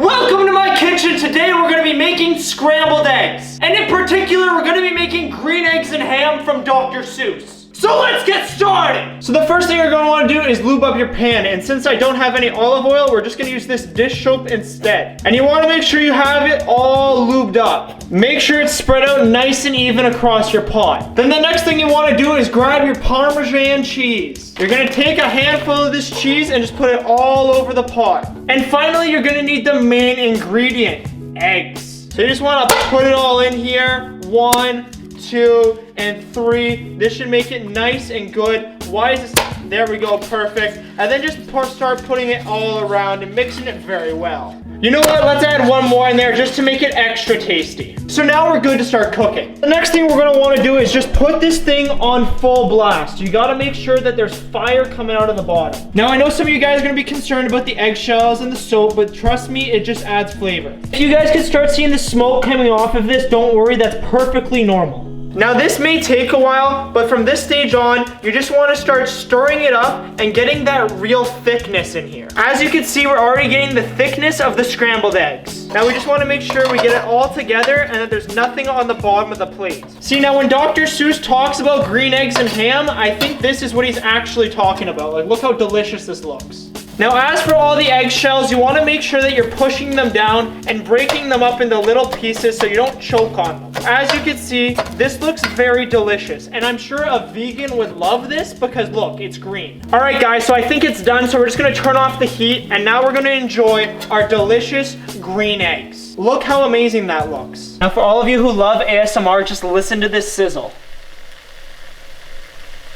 Welcome to my kitchen. Today we're going to be making scrambled eggs. And in particular, we're going to be making green eggs and ham from Dr. Seuss. So let's get started! So the first thing you're going to want to do is lube up your pan. And since I don't have any olive oil, we're just going to use this dish soap instead. And you want to make sure you have it all lubed up. Make sure it's spread out nice and even across your pot. Then the next thing you want to do is grab your Parmesan cheese. You're going to take a handful of this cheese and just put it all over the pot. And finally, you're going to need the main ingredient, eggs. So you just want to put it all in here. 1, 2, and 3. This should make it nice and good. Why is this? There we go, perfect. And then just start putting it all around and mixing it very well. You know what? Let's add one more in there just to make it extra tasty. So now we're good to start cooking. The next thing we're gonna wanna do is just put this thing on full blast. You gotta make sure that there's fire coming out of the bottom. Now I know some of you guys are gonna be concerned about the eggshells and the soap, but trust me, it just adds flavor. If you guys can start seeing the smoke coming off of this, don't worry, that's perfectly normal. Now this may take a while, but from this stage on, you just want to start stirring it up and getting that real thickness in here. As you can see, we're already getting the thickness of the scrambled eggs. Now we just want to make sure we get it all together and that there's nothing on the bottom of the plate. See, now when Dr. Seuss talks about green eggs and ham, I think this is what he's actually talking about. Like, look how delicious this looks. Now, as for all the eggshells, you want to make sure that you're pushing them down and breaking them up into little pieces so you don't choke on them. As you can see, this looks very delicious, and I'm sure a vegan would love this because look, it's green. All right, guys, so I think it's done, so we're just going to turn off the heat, and now we're going to enjoy our delicious green eggs. Look how amazing that looks. Now, for all of you who love ASMR, just listen to this sizzle.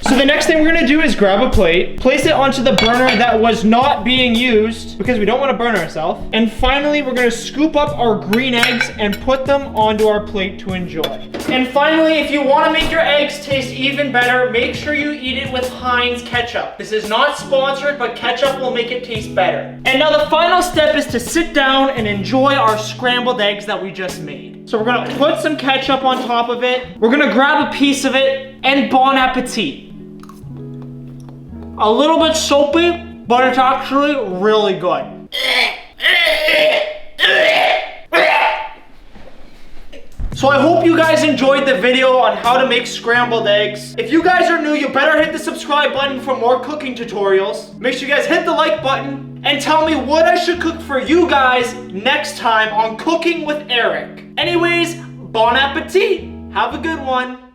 So the next thing we're gonna do is grab a plate, place it onto the burner that was not being used because we don't want to burn ourselves. And finally, we're gonna scoop up our green eggs and put them onto our plate to enjoy. And finally, if you want to make your eggs taste even better, make sure you eat it with Heinz ketchup. This is not sponsored, but ketchup will make it taste better. And now the final step is to sit down and enjoy our scrambled eggs that we just made. So we're gonna put some ketchup on top of it. We're gonna grab a piece of it, and bon appetit. A little bit soapy, but it's actually really good. So I hope you guys enjoyed the video on how to make scrambled eggs. If you guys are new, you better hit the subscribe button for more cooking tutorials. Make sure you guys hit the like button and tell me what I should cook for you guys next time on Cooking with Eric. Anyways, bon appetit. Have a good one.